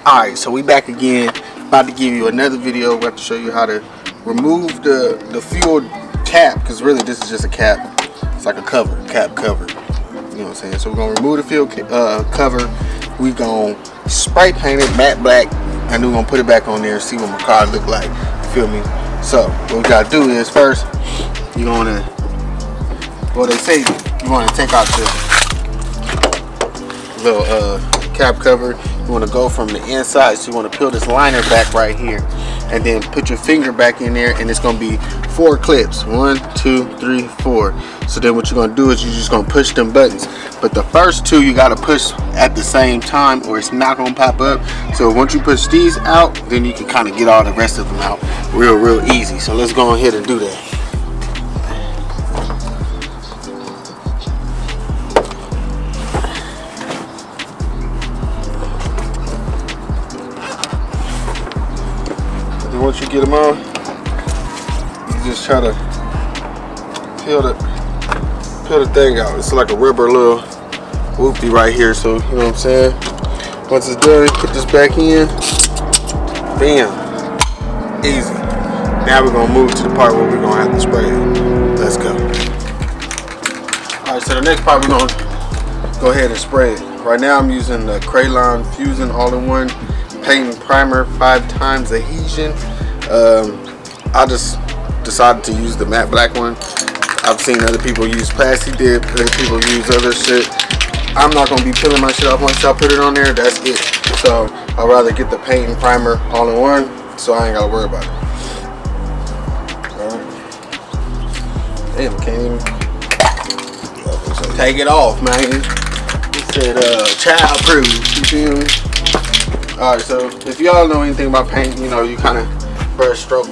Alright, so we back again. About to give you another video. We're about to show you how to remove the fuel cap, because really this is just a cap. It's like a cover, cap cover. You know what I'm saying? So we're gonna remove the fuel cover. We're gonna spray paint it matte black, and then we're gonna put it back on there and see what my car look like. You feel me? So what we gotta do is first you're gonna, well, they say you want to take out the little cap cover. You want to go from the inside, so you want to peel this liner back right here, and then put your finger back in there, and it's going to be 4 clips. 1, 2, 3, 4. So then what you're going to do is you're just going to push them buttons, but the first 2 you got to push at the same time or it's not going to pop up. So once you push these out, then you can kind of get all the rest of them out real easy. So let's go ahead and do that. Once you get them on, you just try to peel the thing out. It's like a rubber little whoopie right here, so you know what I'm saying. Once it's done, put this back in. Bam, easy. Now we're gonna move to the part where we're gonna have to spray it. Let's go. All right, so the next part we're gonna go ahead and spray it. Right now I'm using the Crayon Fusion all-in-one paint and primer 5 times adhesion. I just decided to use the matte black one. I've seen other people use plastic dip, other people use other shit. I'm not gonna be peeling my shit off once y'all put it on there. That's it. So I'd rather get the paint and primer all in one, so I ain't gotta worry about it. Alright. Damn, can't even take it off, man. He said child proof. You feel me? Alright, so if y'all know anything about paint, you know, you kind of brush, stroke.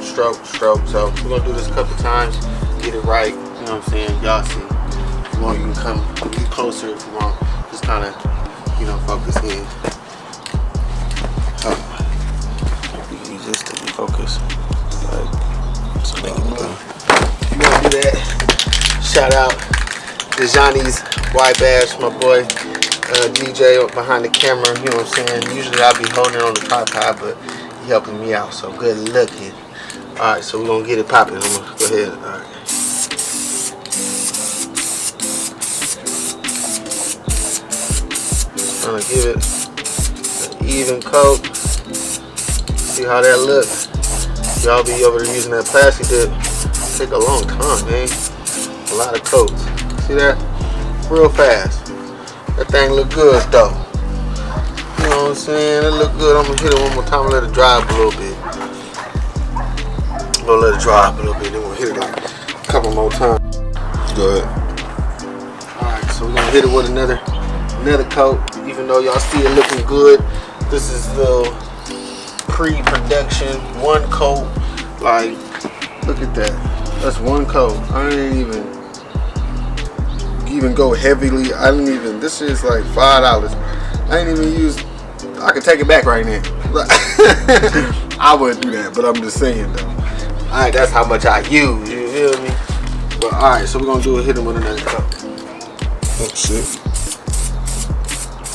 So we're gonna do this a couple times, get it right. You know what I'm saying? Y'all see. If you want, you can come get closer if you want. Just kind of, you know, focus in. You can use this to be focused. Like, so make it go. If you want to do that, shout out to Johnny's White Bash, my boy. DJ behind the camera, you know what I'm saying. Usually I'll be holding it on the tripod, but he helping me out, so good looking. Alright, so we're gonna get it popping. I'm gonna go ahead. Alright. Trying to give it an even coat. See how that looks. Y'all be over there using that plastic dip. Take a long time, man. A lot of coats. See that? Real fast. That thing look good though. You know what I'm saying? It look good. I'm gonna hit it one more time and let it dry up a little bit. I'm gonna let it dry up a little bit. Then we'll hit it like a couple more times. Go ahead. Alright, so we're gonna hit it with another coat. Even though y'all see it looking good, this is the pre-production 1 coat. Like, look at that. That's 1 coat. I ain't even go heavily. I didn't even, this is like $5. I ain't even use, I could take it back right now. I wouldn't do that, but I'm just saying though. Alright, that's how much I use, you feel me? But alright, so we're gonna do a hit him with another cup. Oh shit.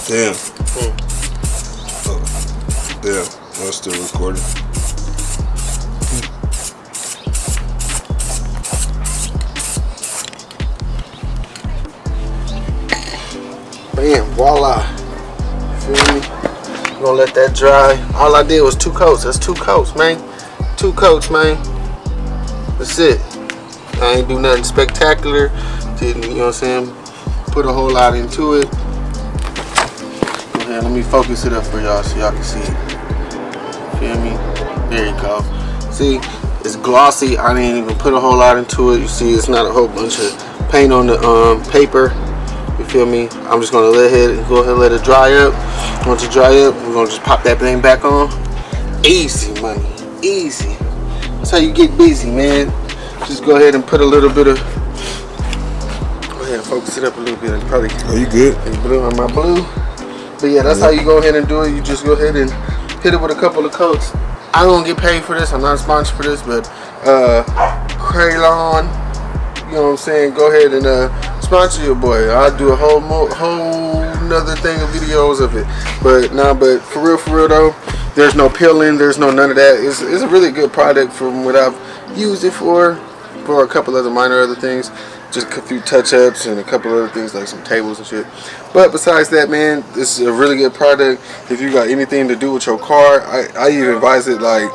Damn. Oh, damn, I'm still recording. Bam, voila. Feel me? I'm gonna let that dry. All I did was 2 coats. That's 2 coats, man. 2 coats, man. That's it. I ain't do nothing spectacular. Didn't, you know what I'm saying? Put a whole lot into it. Go ahead, let me focus it up for y'all so y'all can see it. Feel me? There you go. See, it's glossy. I didn't even put a whole lot into it. You see, it's not a whole bunch of paint on the paper. You feel me? I'm just gonna go ahead and let it dry up. Once it dry up, we're gonna just pop that thing back on. Easy money, easy. That's how you get busy, man. Just go ahead and put a little bit of. Go ahead and focus it up a little bit. And probably. Oh, you good? Blue on my blue. But yeah, that's how you go ahead and do it. You just go ahead and hit it with a couple of coats. I don't get paid for this. I'm not sponsored for this, but Crayon, you know what I'm saying? Go ahead and sponsor your boy. I'll do a whole nother thing of videos of it. But for real though, There's no peeling, there's no none of that. It's a really good product from what I've used it for a couple other minor other things. Just a few touch-ups and a couple other things like some tables and shit. But besides that, man, this is a really good product. If you got anything to do with your car, I even advise it. Like,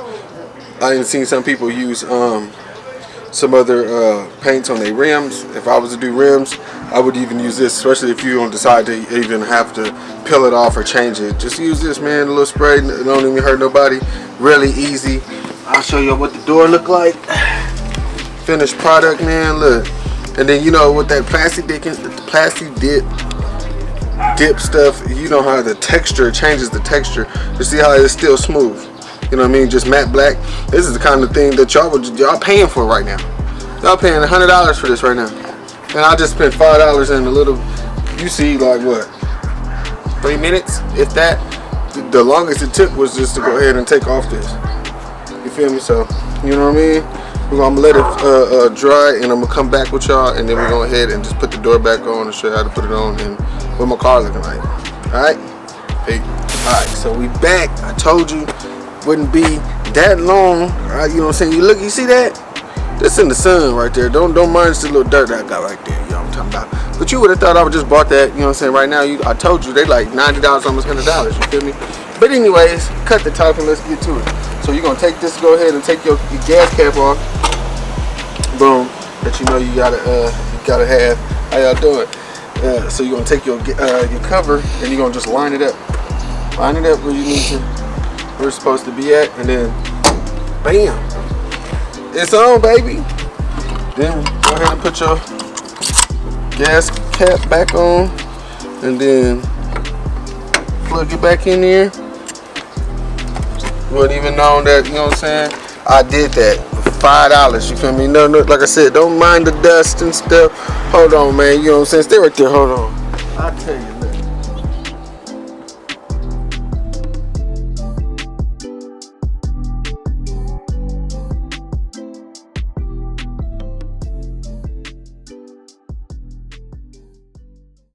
I even seen some people use some other paints on their rims. If I was to do rims, I would even use this, especially if you don't decide to even have to peel it off or change it. Just use this, man, a little spray. It don't even hurt nobody. Really easy. I'll show you what the door look like. Finished product, man, look. And then, you know, with that plastic dip stuff, you know how the texture changes the texture. You see how it's still smooth. You know what I mean? Just matte black. This is the kind of thing that y'all paying for right now. Y'all paying $100 for this right now. And I just spent $5 in a little, you see, like what? 3 minutes, if that. The longest it took was just to go ahead and take off this. You feel me? So, you know what I mean? I'm gonna let it dry, and I'm gonna come back with y'all, and then we're gonna go ahead and just put the door back on and show you how to put it on and what my car looking like. Alright? Hey. Alright, so we back. I told you wouldn't be that long. Alright, you know what I'm saying? You see that? This in the sun right there. Don't mind this little dirt that I got right there. You know what I'm talking about? But you would have thought I would just bought that. You know what I'm saying? Right now, I told you they like $90, almost $100. You feel me? But anyways, cut the top and let's get to it. So you're gonna take this. Go ahead and take your gas cap off. Boom. That you know you gotta have. How y'all doing? So you're gonna take your cover and you're gonna just line it up. Line it up where you need to. Where it's supposed to be at, and then, bam. It's on, baby. Then go ahead and put your gas cap back on, and then plug it back in there. You wouldn't even know that, you know what I'm saying? I did that for $5, you feel me? No, like I said, don't mind the dust and stuff. Hold on, man, you know what I'm saying? Stay right there, hold on. I'll tell you.